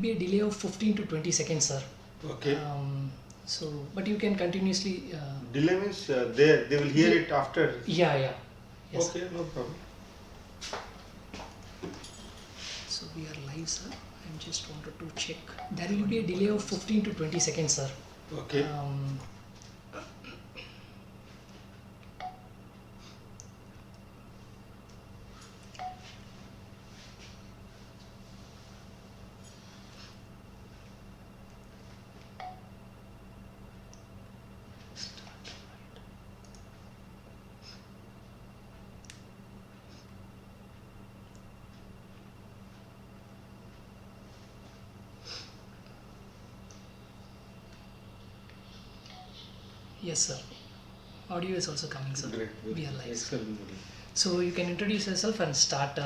Be a delay of 15 to 20 seconds, sir. Okay. But you can continuously. Delay means they will hear it after. Yeah. Yes, okay, no problem. So we are live, sir. I just wanted to check. There will be a delay of 15 to 20 seconds, sir. Okay. Yes, sir. Audio is also coming, sir. Great. We are live. Excellent. So you can introduce yourself and start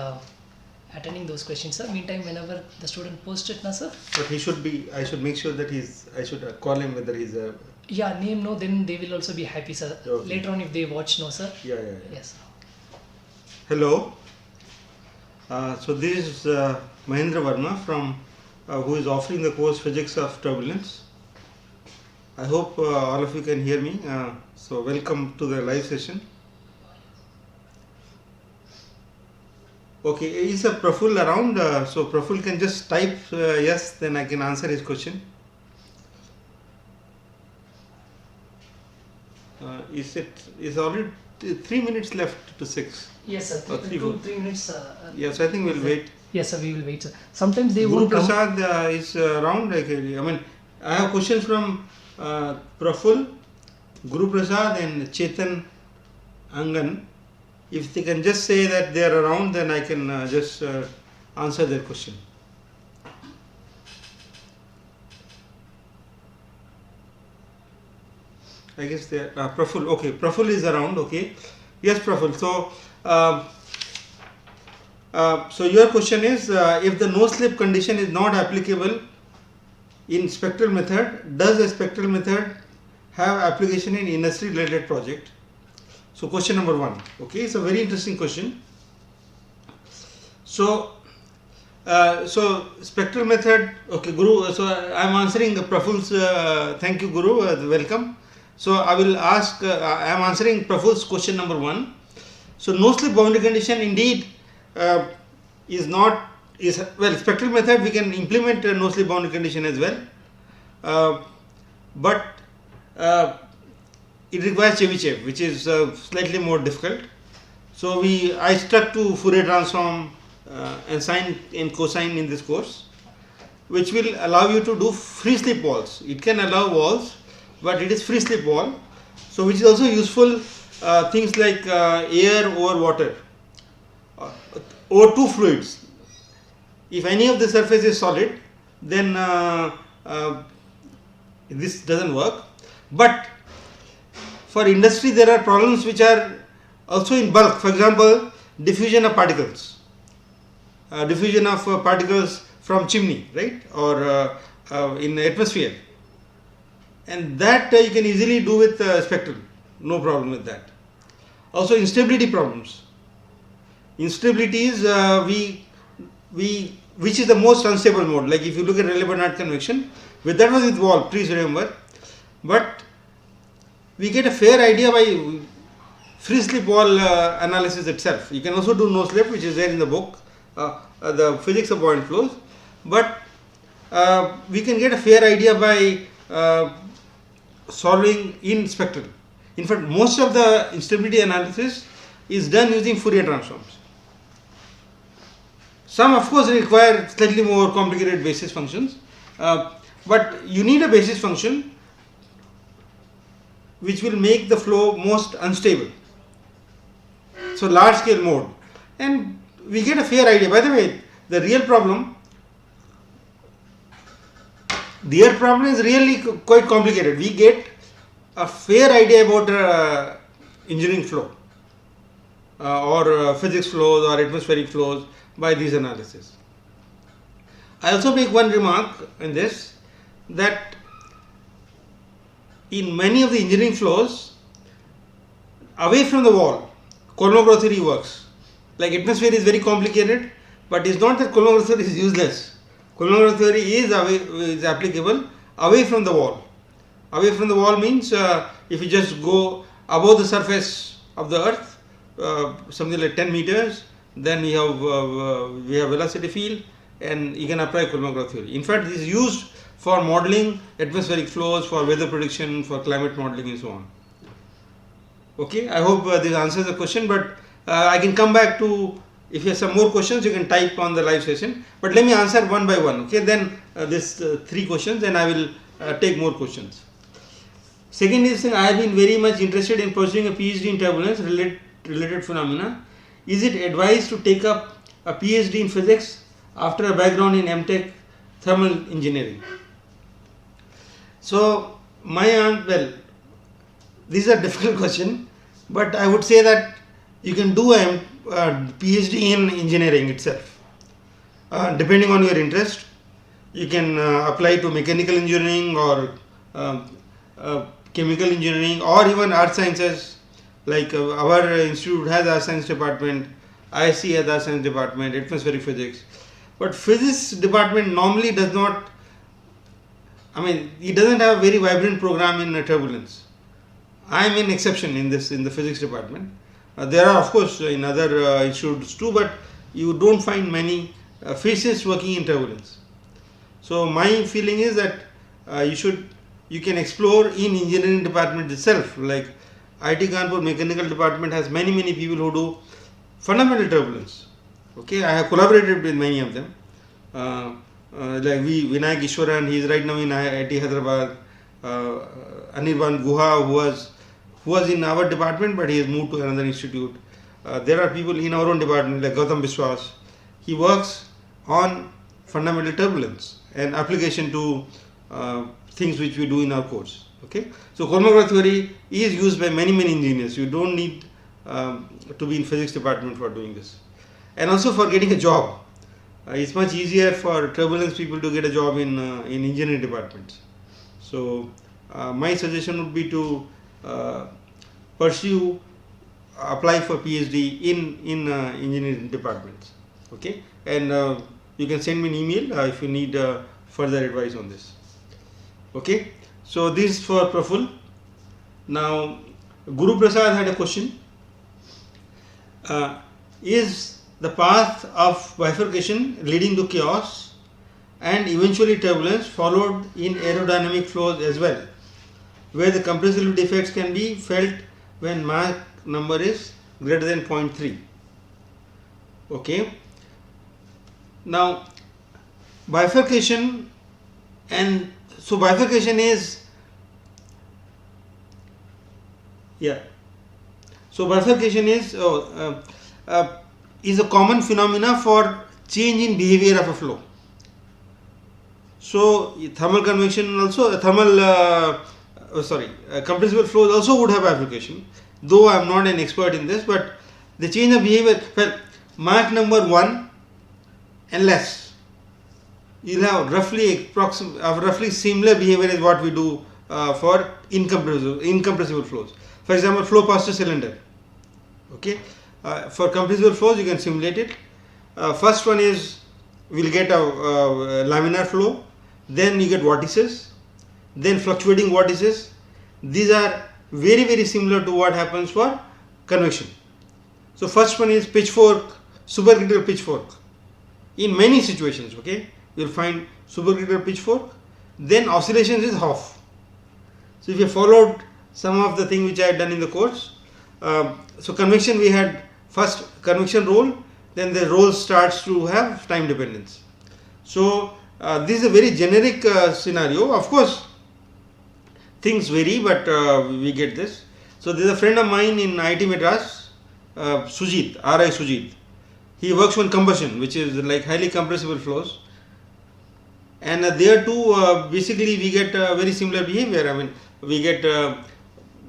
attending those questions, sir. Meantime, whenever the student posts it, na, sir. But he should be. I should make sure that I should call him whether he's a. Yeah, name no. Then they will also be happy, sir. Okay. Later on, if they watch, no, sir. Yeah. Yes, sir. Hello. So this is Mahendra Verma from who is offering the course Physics of Turbulence. I hope all of you can hear me. So welcome to the live session. Okay, is a Proful around? So Proful can just type yes, then I can answer his question. Is already 3 minutes left to 6? Yes, sir. Or 3 minutes. Yes, I think we'll wait. Yes, sir. We will wait, sir. Sometimes they Guru won't come. Prasad is around. I mean, I have questions from Proful, Guru Prasad, and Chetan Angan. If they can just say that they are around, then I can just answer their question. I guess they are Proful. Okay, Proful is around. Okay, yes, Proful. So your question is if the no slip condition is not applicable in spectral method, does a spectral method have application in industry related project? So question number 1. Okay, it's a very interesting question. So spectral method. Okay, Guru. So I am answering Proful's. Thank you, Guru. Welcome. So I will ask. I am answering Proful's question number 1. So no slip boundary condition indeed is not. Spectral method we can implement a no slip boundary condition as well, but it requires Chebyshev, which is slightly more difficult. So I stuck to Fourier transform and sine and cosine in this course, which will allow you to do free slip walls. It can allow walls, but it is free slip wall. So which is also useful things like air over water or two fluids. If any of the surface is solid, then this doesn't work. But for industry, there are problems which are also in bulk. For example, diffusion of particles, from chimney, right, or in atmosphere, and that you can easily do with spectral. No problem with that. Also, instability problems. Instability is which is the most unstable mode. Like if you look at Rayleigh-Bénard convection, that was with wall, please remember. But we get a fair idea by free slip wall analysis itself. You can also do no slip, which is there in the book, the physics of buoyant flows. But we can get a fair idea by solving in spectral. In fact, most of the instability analysis is done using Fourier transforms. Some of course require slightly more complicated basis functions, but you need a basis function which will make the flow most unstable. So large scale mode, and we get a fair idea. By the way, the real problem is really quite complicated. We get a fair idea about engineering flow or physics flows or atmospheric flows by these analyses. I also make one remark in this, that in many of the engineering flows away from the wall, Kolmogorov theory works. Like atmosphere is very complicated, but it's not that Kolmogorov theory is useless. Coulomb graph theory is applicable away from the wall. Away from the wall means if you just go above the surface of the earth, something like 10 meters, then we have velocity field, and you can apply Coulomb graph theory. In fact, this is used for modeling atmospheric flows, for weather prediction, for climate modeling, and so on. Okay, I hope this answers the question, but I can come back to, if you have some more questions, you can type on the live session. But let me answer one by one. Okay, then this 3 questions, and I will take more questions. Second is, I have been very much interested in pursuing a PhD in turbulence related phenomena. Is it advised to take up a PhD in physics after a background in MTech thermal engineering? So my answer, well, this is a difficult question, but I would say that you can do a PhD in engineering itself. Depending on your interest, you can apply to mechanical engineering or chemical engineering or even earth sciences. Like our institute has a science department, IIT has a science department, atmospheric physics. But physics department normally does not, it doesn't have a very vibrant program in turbulence. I am an exception in the physics department. There are of course in other institutes too, but you don't find many physicists working in turbulence. So my feeling is that you can explore in engineering department itself. Like IIT-Kanpur mechanical department has many people who do fundamental turbulence. Okay, I have collaborated with many of them. Like Vinayak Ishwaran, he is right now in IIT Hyderabad. Anirban Guha, who was in our department, but he has moved to another institute. There are people in our own department like Gautam Biswas. He works on fundamental turbulence and application to things which we do in our course. Okay, so Coulomb graph theory is used by many engineers. You don't need to be in physics department for doing this, and also for getting a job. It's much easier for turbulence people to get a job in engineering departments. So my suggestion would be to apply for PhD in engineering departments. Okay, and you can send me an email if you need further advice on this. Okay, so this is for Praful. Now Guru Prasad had a question. Is the path of bifurcation leading to chaos and eventually turbulence followed in aerodynamic flows as well, where the compressibility effects can be felt when Mach number is greater than 0.3. Okay. Now bifurcation, and so bifurcation is is a common phenomena for change in behavior of a flow. So thermal convection also, compressible flows also would have bifurcation, though I am not an expert in this, but the change of behavior, well, Mach number 1 and less, you will have roughly similar behavior as what we do for incompressible flows. For example, flow past a cylinder. Okay, for compressible flows you can simulate it. First one is we will get a laminar flow, then you get vortices, then fluctuating vortices. These are very similar to what happens for convection. So first one is pitchfork, supercritical pitchfork. In many situations, okay, you will find supercritical pitchfork. Then oscillations is half. So if you followed some of the thing which I had done in the course, so convection, we had first convection roll, then the roll starts to have time dependence. So this is a very generic scenario. Of course things vary, but we get this. So there is a friend of mine in IIT Madras, Sujit, R.I. Sujit. He works on combustion, which is like highly compressible flows, and there too basically we get very similar behavior. We get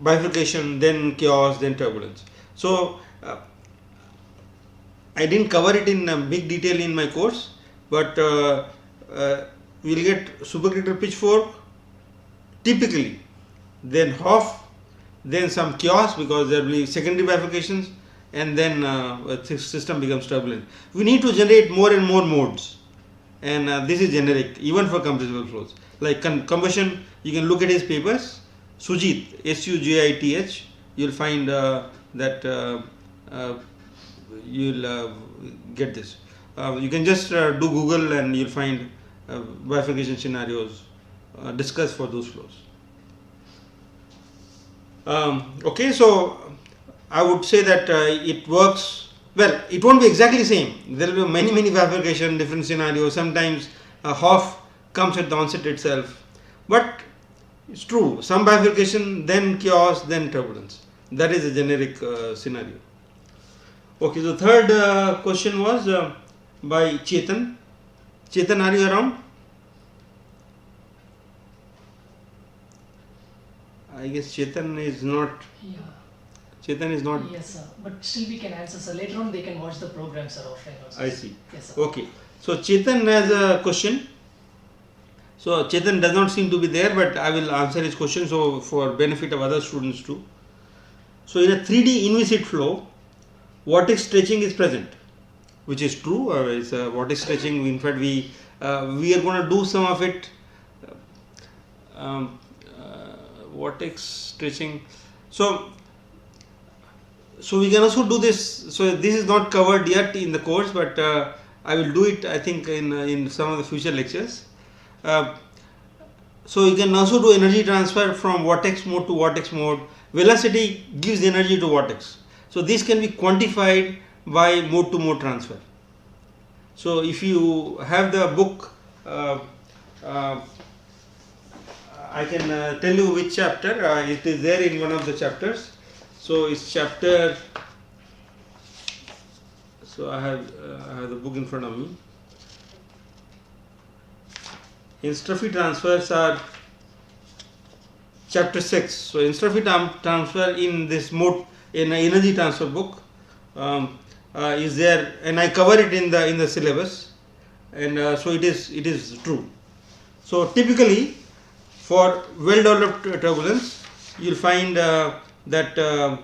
bifurcation, then chaos, then turbulence. So I didn't cover it in big detail in my course, but we will get supercritical pitchfork typically, then half, then some chaos because there will be secondary bifurcations, and then the system becomes turbulent. We need to generate more and more modes. and this is generic even for compressible flows. Like combustion, you can look at his papers. Sujit, Sujith, you'll find that you'll get this. You can just do Google and you'll find bifurcation scenarios discussed for those flows. Okay, so I would say that it works well. It won't be exactly same. There will be many bifurcation, different scenarios. Sometimes a half comes at the onset itself, but it's true. Some bifurcation, then chaos, then turbulence. That is a generic scenario. Okay, the third question was by Chetan. Chetan, are you around? I guess Chetan is not. Yeah. Chetan is not. Yes, sir. But still we can answer, sir. Later on they can watch the program, sir, offline also. I see. Yes, sir. Okay. So Chetan has a question. So Chetan does not seem to be there, but I will answer his question so for benefit of other students too. So in a 3D inviscid flow, vortex stretching is present, which is true. It's a vortex stretching. In fact, we are going to do some of it. Vortex stretching. So we can also do this. So this is not covered yet in the course, but I will do it, I think, in some of the future lectures. So you can also do energy transfer from vortex mode to vortex mode. Velocity gives energy to vortex. So this can be quantified by mode to mode transfer. So if you have the book, I can tell you which chapter. It is there in one of the chapters. So it's chapter. So I have the book in front of me. Entropy transfers are chapter 6. So entropy transfer in this mode, in an energy transfer book is there, and I cover it in the syllabus, and so it is true. So typically for well developed turbulence, you will find that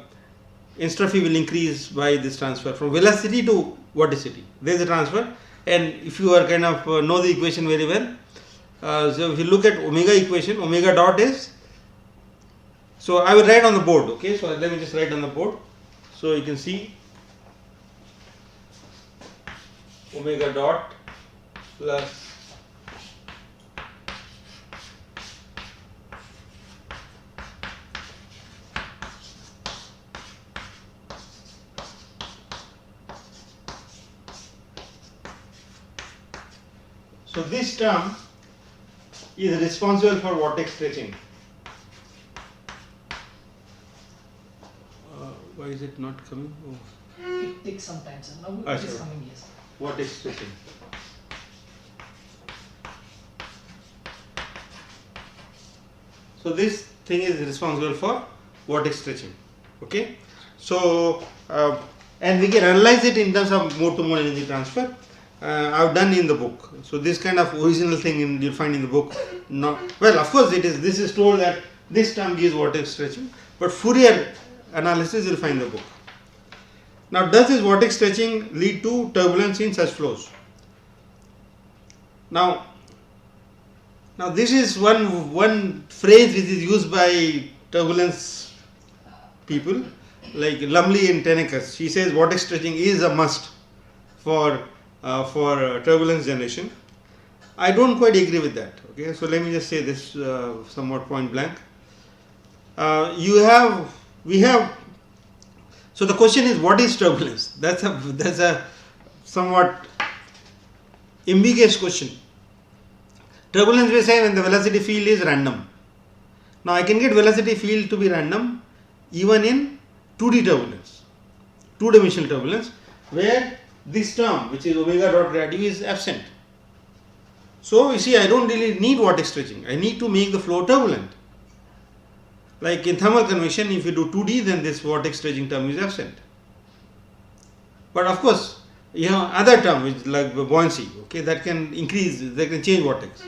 entropy will increase by this transfer from velocity to vorticity. There is a transfer, and if you are kind of know the equation very well, so if you look at omega equation, omega dot is, so I will write on the board. Okay, so let me just write on the board so you can see omega dot plus so this term is responsible for vortex stretching. Why is it not coming? Oh. It takes some time, sir. Now it is coming, yes. Vortex stretching. So this thing is responsible for vortex stretching. Okay. So and we can analyze it in terms of mode to mode energy transfer. I've done in the book. So this kind of original thing you'll find in the book. Not well, of course it is. This is told that this term gives vortex stretching, but Fourier analysis you'll find in the book. Now, does this vortex stretching lead to turbulence in such flows? Now this is one phrase which is used by turbulence people like Lumley and Tenekas. She says vortex stretching is a must for turbulence generation. I don't quite agree with that. Okay, so let me just say this somewhat point blank. We have. So the question is, what is turbulence? That's a somewhat ambiguous question. Turbulence, we say when the velocity field is random. Now I can get velocity field to be random even in 2D turbulence, two-dimensional turbulence, where this term, which is omega dot radius, is absent. So you see, I don't really need vortex stretching. I need to make the flow turbulent. Like in thermal convection, if you do 2D, then this vortex stretching term is absent. But of course, you have other term which like buoyancy, okay, that can increase, that can change vortex.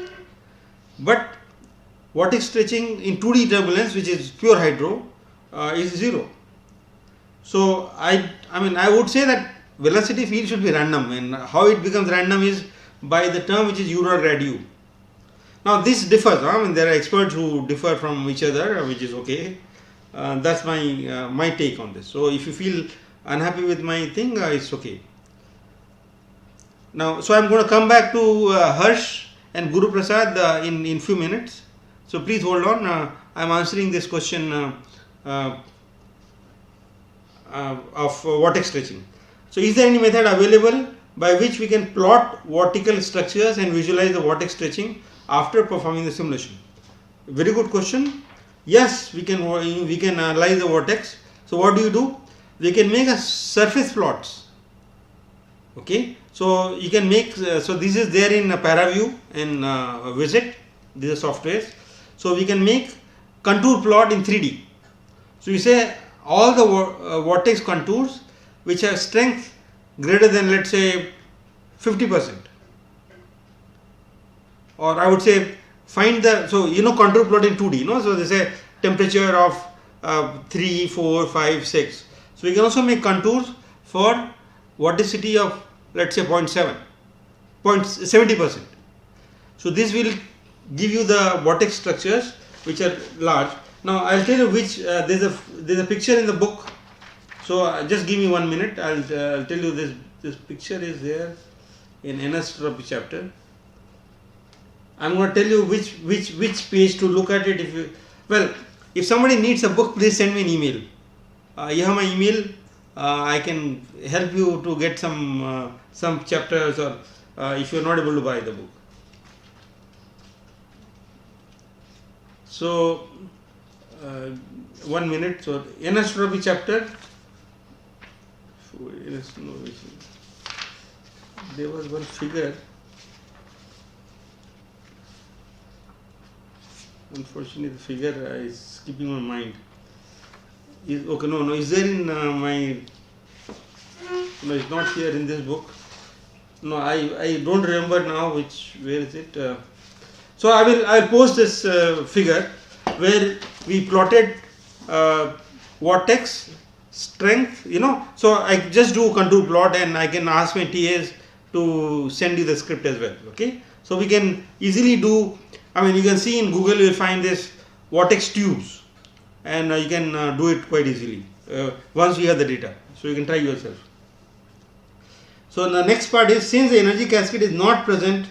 But vortex stretching in 2D turbulence, which is pure hydro, is 0. So I would say that velocity field should be random, and how it becomes random is by the term which is u dot grad u. Now this differs. I mean, there are experts who differ from each other, which is okay. That's my take on this. So if you feel unhappy with my thing, it's okay. Now, so I'm going to come back to Harsh and Guru Prasad in few minutes. So please hold on. I'm answering this question of vortex stretching. So is there any method available by which we can plot vortical structures and visualize the vortex stretching after performing the simulation? Very good question. Yes, we can analyze the vortex. So what do? We can make a surface plots. Okay. So you can make, so this is there in ParaView and Visit, these are softwares. So we can make contour plot in 3D. So you say all the vortex contours which have strength greater than, let's say, 50%. Or I would say find the, so contour plot in 2D, so they say temperature of 3, 4, 5, 6. So we can also make contours for vorticity of, let's say, 70%. So this will give you the vortex structures which are large. Now I'll tell you which, there's a picture in the book. So just give me 1 minute. I'll tell you this picture is there in Is chapter. I'm going to tell you which page to look at it. If somebody needs a book, please send me an email. You have my email. I can help you to get some chapters, or if you are not able to buy the book. So 1 minute. So Is chapter. There was one figure. Unfortunately, the figure is skipping my mind. Is there in my? No, it's not here in this book. No, I don't remember now where is it. So I'll post this figure where we plotted vortex strength. So I just do contour plot and I can ask my TAs to send you the script as well. Okay, so we can easily do. I mean, you can see in Google, you will find this vortex tubes, and you can do it quite easily once you have the data. So you can try yourself. So the next part is, since the energy cascade is not present,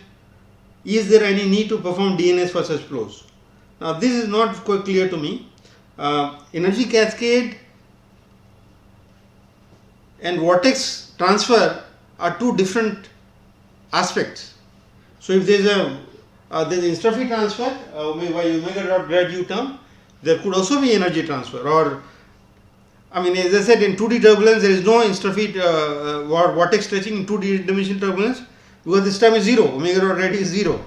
is there any need to perform DNS for such flows? Now this is not quite clear to me. Energy cascade and vortex transfer are two different aspects. So if there's entropy transfer by omega dot grad u term, there could also be energy transfer. Or, I mean, as I said, in 2D turbulence there is no entropy vortex stretching in 2D dimensional turbulence, because this term is 0. Omega dot grad is 0.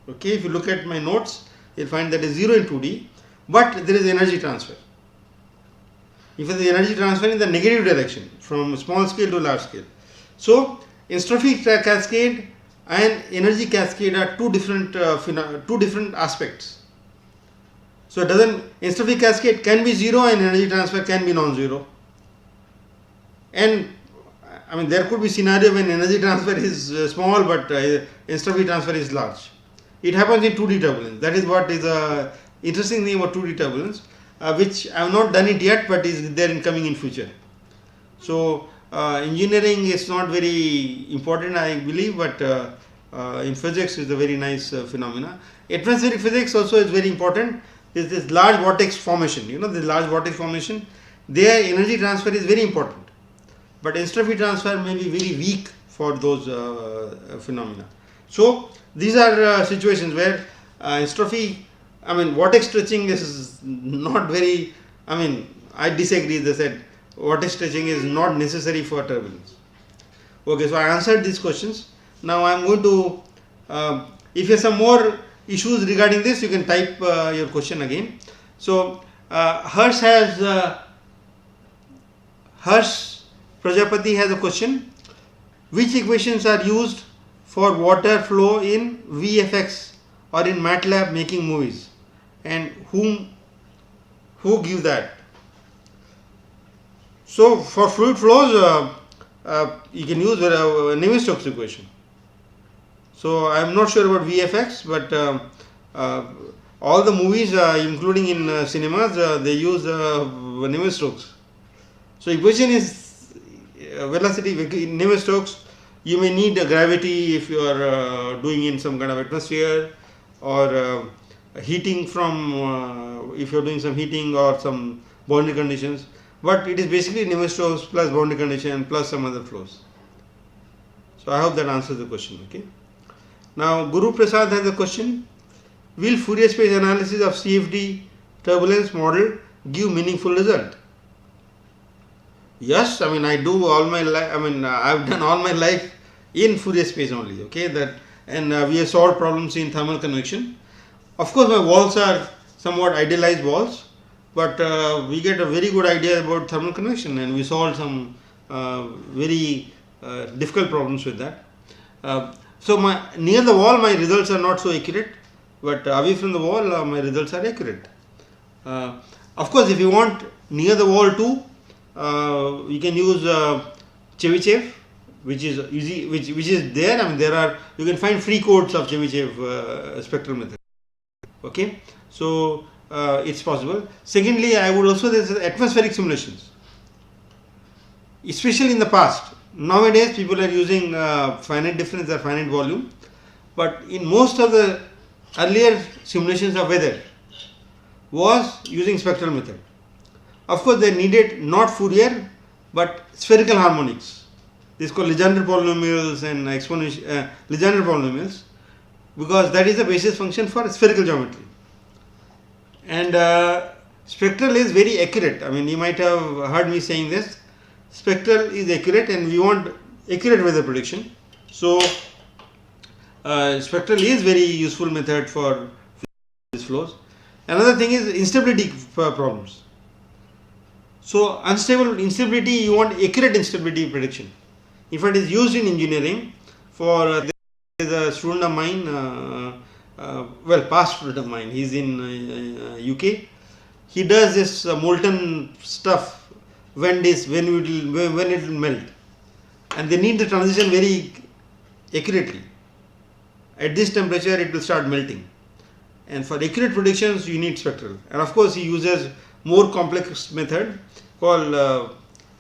Okay, if you look at my notes, you'll find that is 0 in 2D, but there is energy transfer. If there is energy transfer in the negative direction from small scale to large scale. So entropy cascade and energy cascade are two different aspects. So entropy cascade can be 0 and energy transfer can be non-zero. And I mean, there could be scenario when energy transfer is small but entropy transfer is large. It happens in 2D turbulence. That is what is a interesting thing about 2D turbulence, which I have not done it yet, but is there in coming in future. So engineering is not very important, I believe, but in physics is a very nice phenomena. Atmospheric physics also is very important. Is this large vortex formation? This large vortex formation, their energy transfer is very important, but entropy transfer may be very weak for those phenomena. So these are situations where entropy, I mean, vortex stretching is not very. I mean, I disagree. They said vortex stretching is not necessary for turbulence. Okay, so I answered these questions. Now I am going to, if you have some more issues regarding this, you can type your question again. So Harsh Prajapati has a question. Which equations are used for water flow in VFX or in MATLAB making movies, and who give that? So for fluid flows, you can use Navier-Stokes equation. So I am not sure about VFX, but all the movies, including in cinemas, they use Navier-Stokes. So equation is velocity in Navier-Stokes. You may need gravity if you are doing in some kind of atmosphere, or heating from if you are doing some heating or some boundary conditions. But it is basically Navier-Stokes plus boundary condition plus some other flows. So I hope that answers the question. Okay. Now Guru Prasad has a question: will Fourier space analysis of CFD turbulence model give meaningful result? Yes, I mean I do all my life. I mean I've done all my life in Fourier space only. Okay, that and we have solved problems in thermal convection. Of course, my walls are somewhat idealized walls, but we get a very good idea about thermal convection, and we solved some very difficult problems with that. So near the wall my results are not so accurate, but away from the wall my results are accurate. Of course, if you want near the wall too, you can use Chebyshev, which is easy, which is there. I mean you can find free codes of Chebyshev spectral method. Okay, so it's possible. Secondly, I would also there's atmospheric simulations, especially in the past. Nowadays, people are using finite difference or finite volume, but in most of the earlier simulations of weather was using spectral method. Of course, they needed not Fourier but spherical harmonics. This is called Legendre polynomials and exponential Legendre polynomials, because that is the basis function for spherical geometry. And spectral is very accurate. I mean, you might have heard me saying this. Spectral is accurate, and we want accurate weather prediction. So spectral is very useful method for these flows. Another thing is instability problems. So instability, you want accurate instability prediction. In fact, it is used in engineering for there is a student of mine, past student of mine. He is in UK. He does this molten stuff when it will melt, and they need the transition very accurately. At this temperature, it will start melting, and for accurate predictions, you need spectral. And of course, he uses more complex method called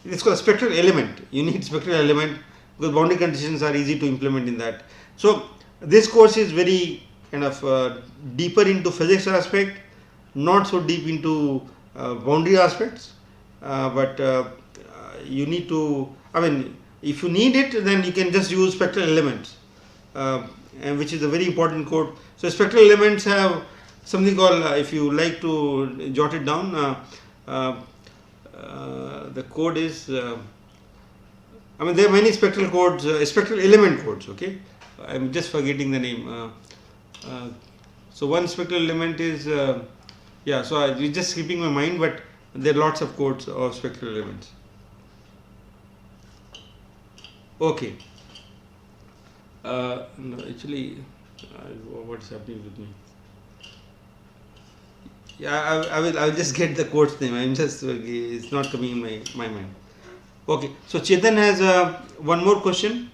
it's called spectral element. You need spectral element because boundary conditions are easy to implement in that. So this course is very kind of deeper into physics aspect, not so deep into boundary aspects. But you need to, I mean, if you need it, then you can just use spectral elements, and which is a very important code. So spectral elements have something called, if you like to jot it down, the code is, I mean, there are many spectral codes, spectral element codes. Okay, I'm just forgetting the name. So one spectral element is, so I'm just skipping my mind, but there are lots of codes of spectral elements. Okay. No, actually, what's happening with me? Yeah, I will just get the code's name. I'm just it's not coming in my mind. Okay. So Chetan has one more question.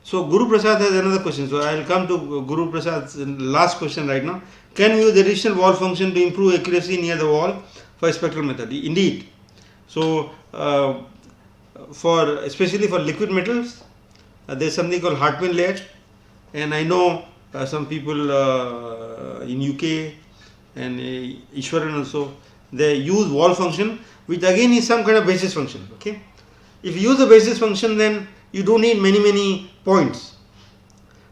So Guru Prasad has another question. So I will come to Guru Prasad's last question right now. Can we use the additional wall function to improve accuracy near the wall for spectral method? Indeed. So especially for liquid metals, there is something called Hartmann layer, and I know some people in UK and Ishwaran also, they use wall function, which again is some kind of basis function. Okay, if you use the basis function, then you don't need many points.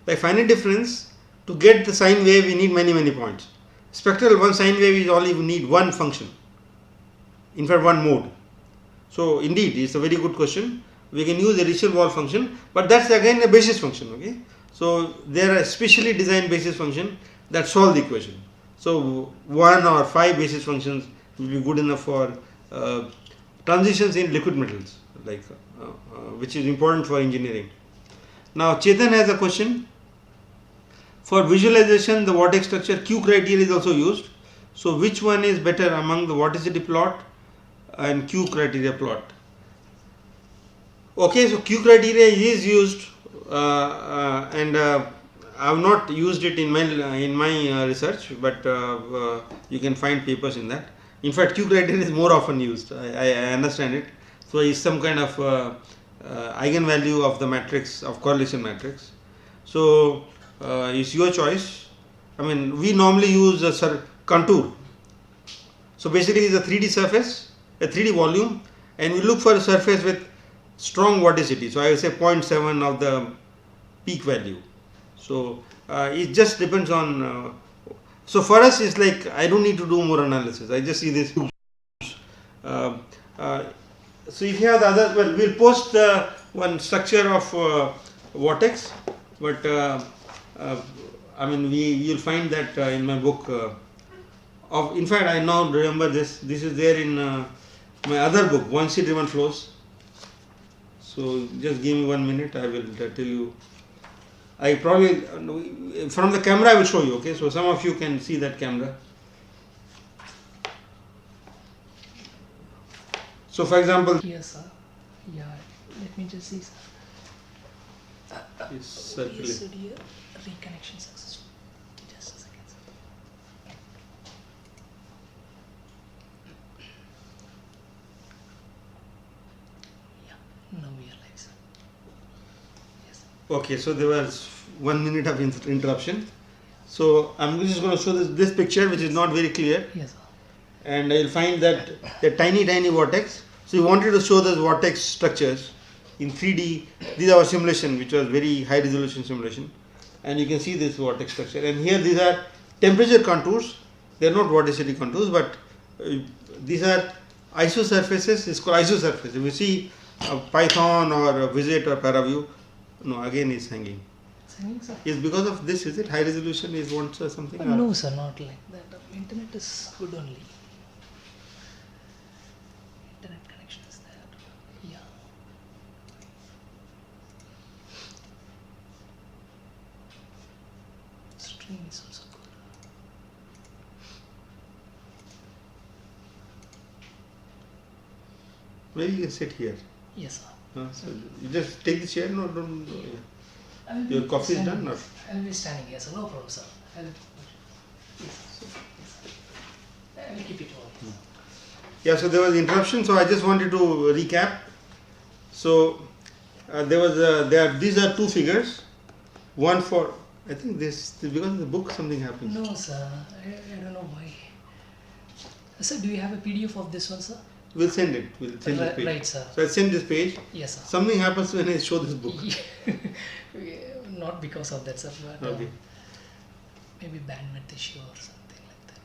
Like finite difference, to get the sine wave, we need many points. Spectral, one sine wave is only we need one function. In fact, one mode. So indeed, it's a very good question. We can use the additional wall function, but that's again a basis function. Okay, so there are specially designed basis function that solve the equation. So 1 or 5 basis functions will be good enough for transitions in liquid metals, like which is important for engineering. Now Chetan has a question. For visualization, the vortex structure Q criteria is also used. So which one is better among the vorticity plot and Q criteria plot? Okay, so Q criteria is used, and I have not used it in my research, but you can find papers in that. In fact, Q criteria is more often used. I understand it. So it's some kind of eigenvalue of the matrix, of correlation matrix. So it's your choice. I mean, we normally use a contour. So basically, it's a 3D surface, a 3D volume, and we look for a surface with strong vorticity. So I will say 0.7 of the peak value. So it just depends on. So for us, it's like I don't need to do more analysis. I just see this. Uh, uh, so if you have the other, well, we'll post the one structure of vortex, but I mean you'll find that in my book. In fact, I now remember this. This is there in my other book, buoyancy driven flows. So just give me 1 minute. I will tell you. I probably from the camera I will show you. Okay, so some of you can see that camera. So for example, Yes, sir. Yeah, let me just see, sir. it's circular. Yesterday, reconnection successful. Just a second, sir. Yeah, now we are live, sir. Yes. Okay, so there was 1 minute of interruption. So I'm just going to show this picture, which is not very clear, Yes, sir. and you'll find that the tiny vortex. So we wanted to show those vortex structures in 3D. These are our simulation, which was very high resolution simulation, and you can see this vortex structure. And here these are temperature contours. They are not vorticity contours, but these are isosurfaces. It's called isosurface. If you see a Python or a Visit or Paraview, no, again it's hanging. It's hanging, sir. Is because of this? Is it high resolution? Is wants something? No, sir, not like that. Internet is good only. Internet connection is there. Yeah. Stream is also good. Maybe you can sit here. Yes, sir. So you just take the chair. No, don't. I will Your be coffee is standing- done, or? I will be standing here, sir. No problem, sir. I will. Yes, sir. Yes, sir. I will keep it on. Yeah. So there was interruption. So I just wanted to recap. So there was these are two figures. One for I think this because of the book something happened. No, sir. I don't know why. Sir, do you have a PDF of this one, sir? We'll send it. We'll send this page. Right, sir. So I send this page. Yes, sir. Something happens when I show this book. Not because of that, sir, but Okay. maybe bandwidth issue or something like that.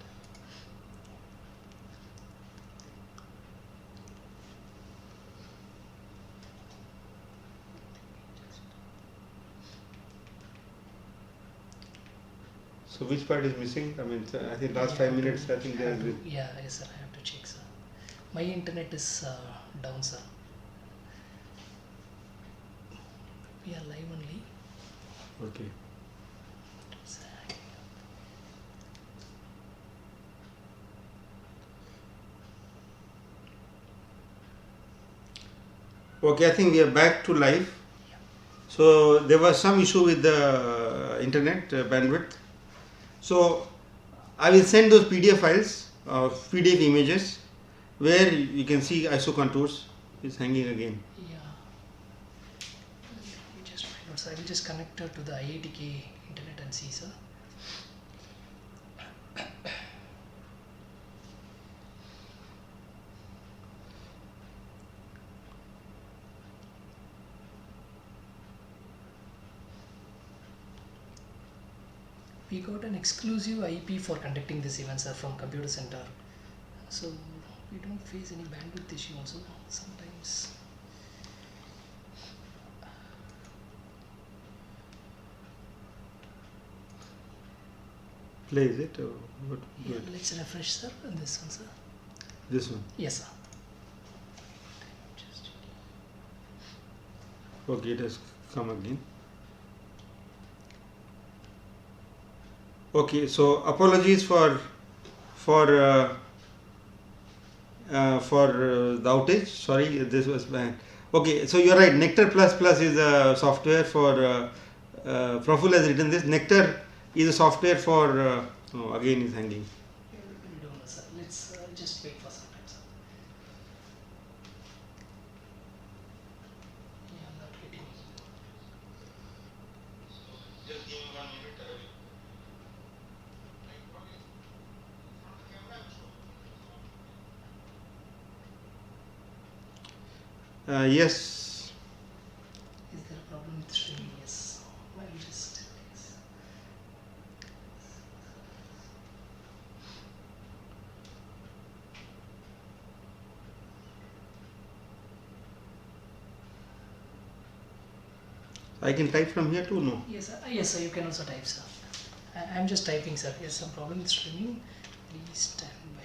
So which part is missing? I mean, I think last 5 minutes. I think there is. Yeah, yes, sir. I have to check, sir. My internet is down, sir. We are live only. Okay. Okay, I think we are back to live. So there was some issue with the internet bandwidth. So I will send those PDF files, PDF images, where you can see isocontours is hanging again. Yeah. Let me just find out, sir. I will just connect her to the IIT internet and see, sir. We got an exclusive IP for conducting this event, sir, from computer center. So we don't face any bandwidth issue also sometimes. Play is it? Or what? Yeah, let's refresh, sir, on this one, sir. This one. Yes, sir. Just Okay, it has come again. Okay, so apologies for the outage. Sorry, this was bad. Okay, so you're right. Nectar plus plus is a software for Proful has written this. Nectar is a software for oh, again is hanging. We don't know, sir. Let's just wait for some time, sir. Yeah, I'm not getting. Just give me 1 minute. Yes. Is there a problem with streaming? Yes. Well, just. I can type from here too, no? Yes, sir. Yes, sir. You can also type, sir. I'm just typing, sir. Yes, some problem with streaming. Please stand by.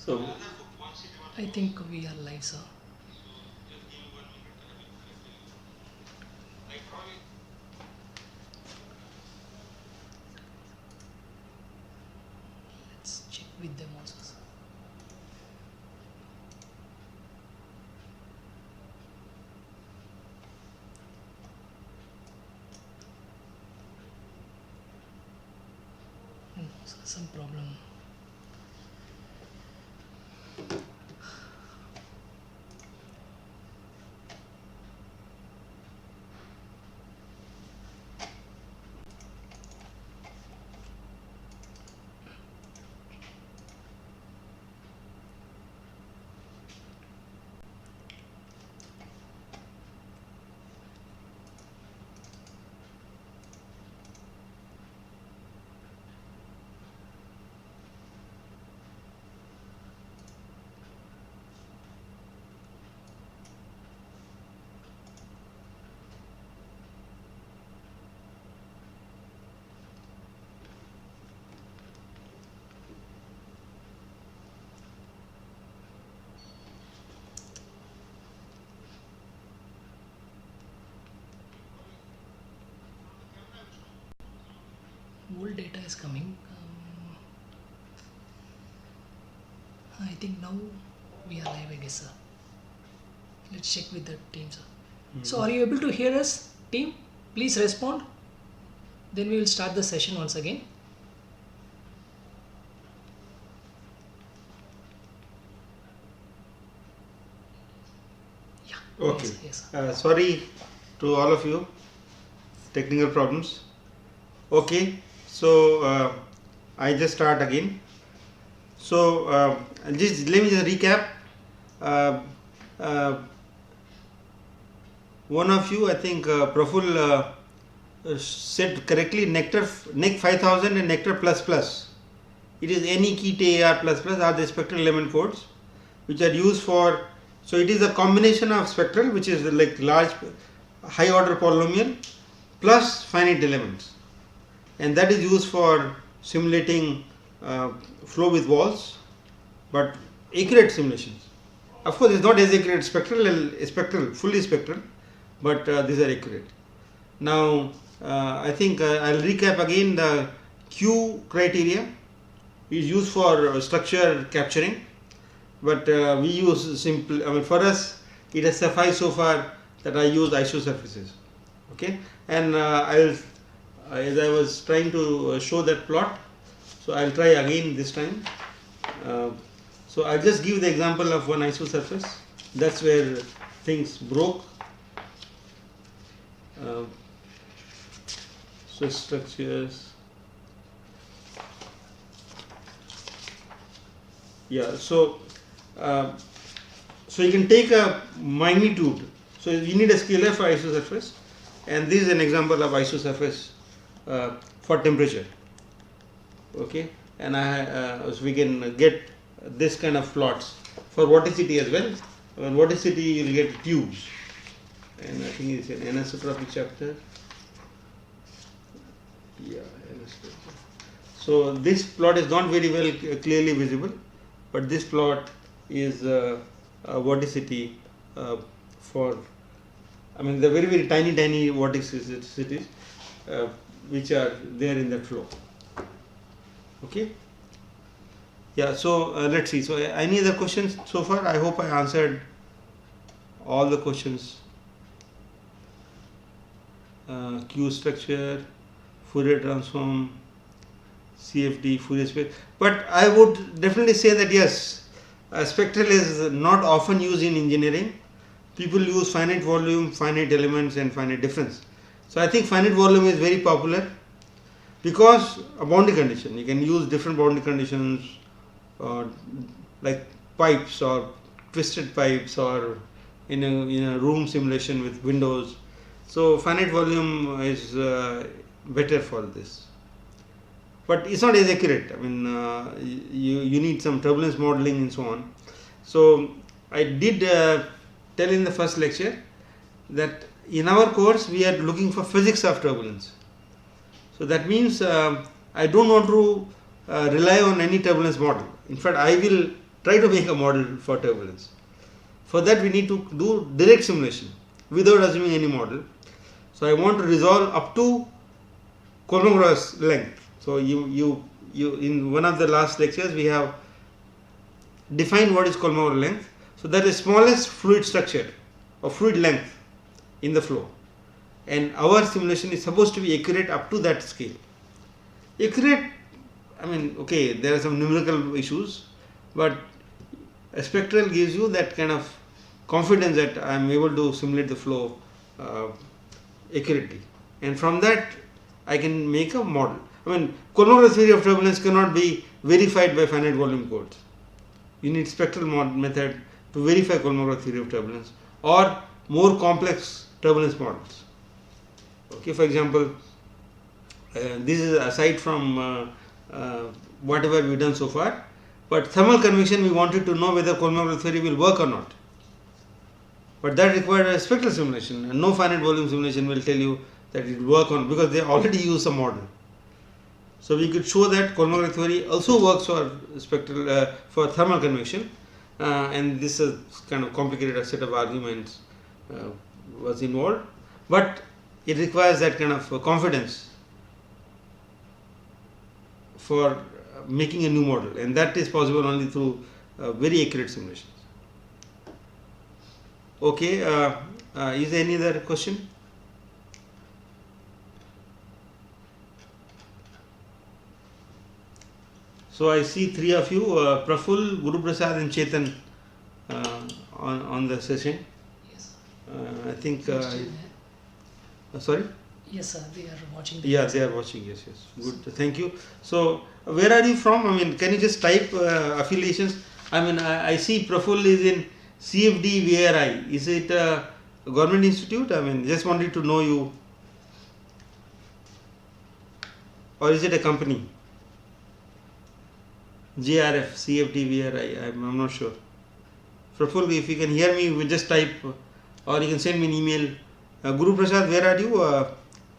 So I think we are live, sir. Let's check with them also, sir. No, sir, some problem. Old data is coming. I think now we are live, I guess, sir. Let's check with the team, sir. So, are you able to hear us, team? Please respond. Then we will start the session once again. Yeah. okay. Yes, sir. Sorry to all of you. Technical problems. Okay. So I just start again. So just let me just recap. One of you, I think, Praful said correctly. Nectar, Nec 5000 and Nectar plus plus. It is any key to AR plus plus are the spectral element codes, which are used for. So it is a combination of spectral, which is like large, high order polynomial, plus finite elements, and that is used for simulating flow with walls, but accurate simulations. Of course, it's not as accurate spectral, fully spectral, but these are accurate. Now, I think I'll recap again. The Q criteria is used for structure capturing, but we use simple. I mean, for us, it has sufficed so far that I use isosurfaces. Okay, and I'll as I was trying to show that plot, so I'll try again this time. So I'll just give the example of one isosurface. That's where things broke. So structures. Yeah, so you can take a magnitude. So you need a scalar for isosurface, and this is an example of isosurface for temperature. Okay, and so we can get this kind of plots for vorticity as well. On vorticity you will get tubes, and I think it's an anisotropic chapter. Yeah, anisotropic. So this plot is not very well clearly visible, but this plot is a vorticity for, I mean, the very tiny vorticities which are there in that flow. Okay. Yeah. So let's see. So any other questions so far? I hope I answered all the questions. Q structure, Fourier transform, CFD, Fourier space. But I would definitely say that yes, spectral is not often used in engineering. People use finite volume, finite elements, and finite difference. So I think finite volume is very popular because a boundary condition. You can use different boundary conditions, like pipes or twisted pipes, or in a room simulation with windows. So finite volume is better for this, but it's not as accurate. I mean, you need some turbulence modeling and so on. So I did tell in the first lecture that in our course we are looking for physics of turbulence. So that means I don't want to rely on any turbulence model. In fact, I will try to make a model for turbulence. For that we need to do direct simulation without assuming any model. So I want to resolve up to Kolmogorov length. So you in one of the last lectures we have defined what is Kolmogorov length. So that is smallest fluid structure or fluid length in the flow, and our simulation is supposed to be accurate up to that scale. Accurate, I mean, okay, there are some numerical issues, but a spectral gives you that kind of confidence that I am able to simulate the flow accurately, and from that I can make a model. I mean, Kolmogorov theory of turbulence cannot be verified by finite volume codes. You need spectral method to verify Kolmogorov theory of turbulence or more complex turbulence models. Okay, for example, this is aside from whatever we've done so far, but thermal convection we wanted to know whether Kolmogorov theory will work or not. But that required a spectral simulation, and no finite volume simulation will tell you that it will work on, because they already use a model. So we could show that Kolmogorov theory also works for spectral for thermal convection, and this is kind of complicated. A set of arguments was involved, but it requires that kind of confidence for making a new model, and that is possible only through very accurate simulations. Okay, is there any other question? So I see three of you, Praful, Guru Prasad and Chetan on the session. Yes. I think, They're still there. sorry? Yes, sir. They are watching. Yeah, they are watching. Yes, yes. Good. Thank you. So, where are you from? I mean, can you just type affiliations? I mean, I see Praful is in CFD VRI. Is it a government institute? I mean, just wanted to know you. Or is it a company? JRF, CFD VRI. I'm not sure. Praful, if you can hear me, we just type, or you can send me an email. Guru Prasad, where are you?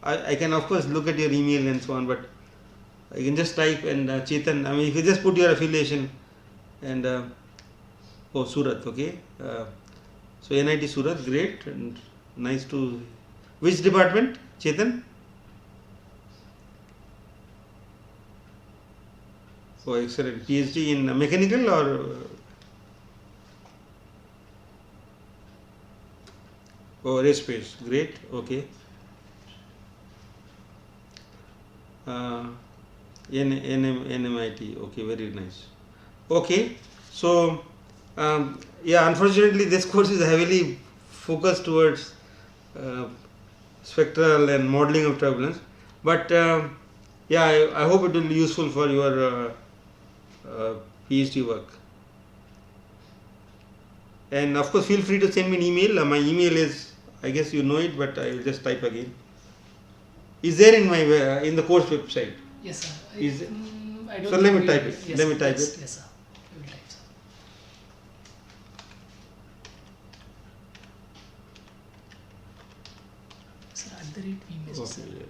I can of course look at your email and so on, but you can just type, and Chetan, I mean, if you just put your affiliation, and oh, Surat, okay. So NIT Surat, great, and nice to. Which department, Chetan? Oh, excellent. PhD in mechanical or? Oh, aerospace, great, okay. NMIT, okay, very nice. Okay, so yeah, unfortunately this course is heavily focused towards spectral and modeling of turbulence, but yeah, I hope it will be useful for your PhD work. And of course, feel free to send me an email. My email is, I guess you know it, but I will just type again. Is there in my in the course website? Yes, sir. I don't So let think me type it. Yes, Let me type yes, it. Yes, sir. We will type, sir. Sir, at the rate we message, sir. Okay.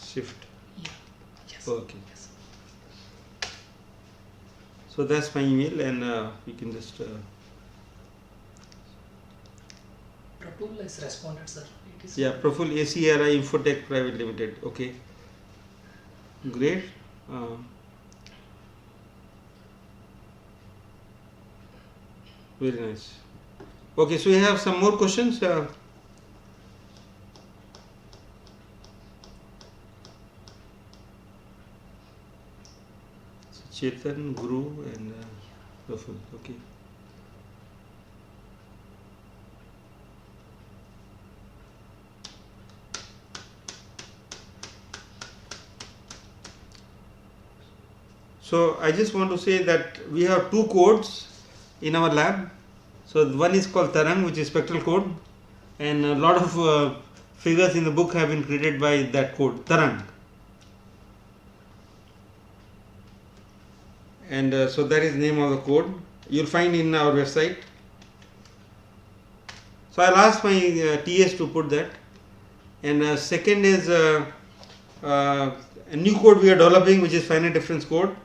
Shift. Yeah. Yes. Okay. Yes. So that's my email, and you can just. Prabhu has responded, sir. It is Yeah, Proful ACRI Infotech Private Limited. Okay. Great. Very nice. Okay, so we have some more questions. Chetan, Guru, and Proful. Okay. So I just want to say that we have two codes in our lab. So one is called Tarang, which is spectral code, and a lot of figures in the book have been created by that code, Tarang. And so that is name of the code. You'll find in our website. So I'll ask my TS to put that. And second is a new code we are developing, which is finite difference code.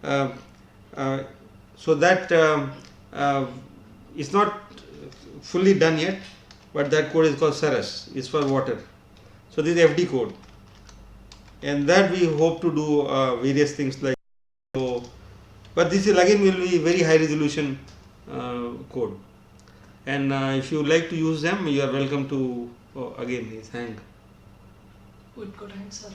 So that is not fully done yet, but that code is called Saras. It's for water. So this is FD code, and that we hope to do various things like so. But this is again will be very high resolution code, and if you like to use them, you are welcome to. Again, his hand. Good, good hand, sir.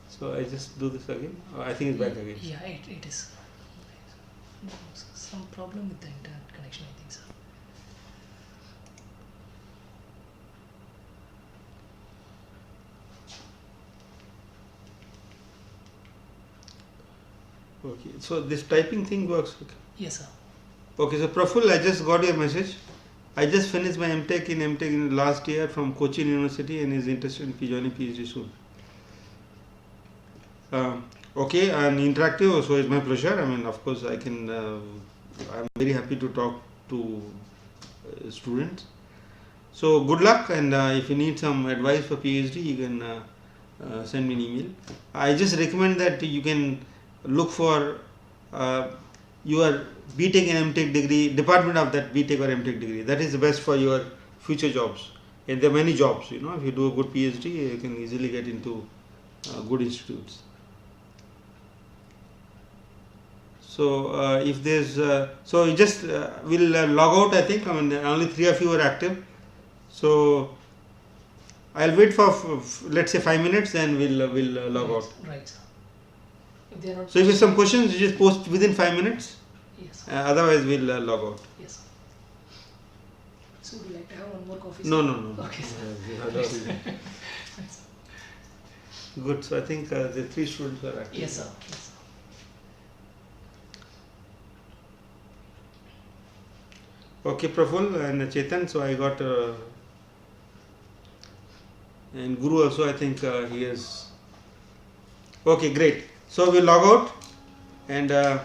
So I just do this again. I think it's back again. Yeah, it is. No, some problem with the internet connection, I think, sir. Okay, so this typing thing works. Okay. Yes, sir. Okay, so Praful, I just got your message. I just finished my MTech in last year from Cochin University and is interested in joining PhD soon. Okay, and interactive, so it's my pleasure. I mean, of course, I can. I'm very happy to talk to students. So good luck, and if you need some advice for PhD, you can send me an email. I just recommend that you can look for your BTech and MTech degree, department of that BTech or MTech degree. That is the best for your future jobs. And there are many jobs, you know, if you do a good PhD, you can easily get into good institutes. So if there's, so you just will log out, I think. I mean, only 3 of you are active. So I'll wait for let's say 5 minutes, and we'll log out. Right, sir. If they are not So if you have some questions, you just post within 5 minutes. yes, Otherwise, we'll log out. yes, sir. So would you like to have one more coffee, sir? No. Okay, sir. Right, Right, sir. Good. So I think the 3 students are active. Yes, sir. Yes, sir. Okay, Praful and Chetan. So I got and Guru also. I think he is. Okay, great. So we'll log out and. Okay,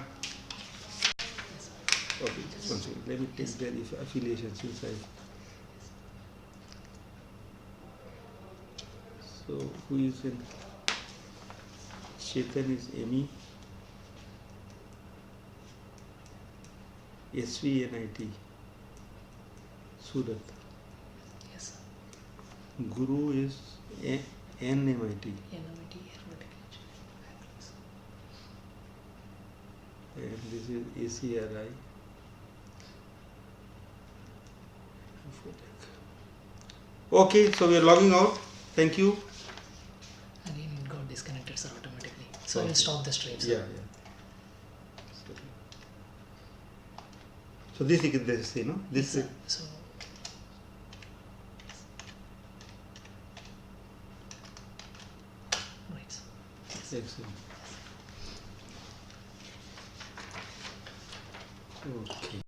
just one second. Let me take their affiliations inside. So who is in? Chetan is Amy. SVNIT. Surat. Yes, sir. Guru is NMIT. NMIT, Aeronautical Engineering. And this is ACRI. Okay, so we are logging out. Thank you. Again, it got disconnected, sir, automatically. So I Okay. will stop the stream, sir. Yeah. So this is this, you know, this Yes, is. sir. So Excellent. Okay.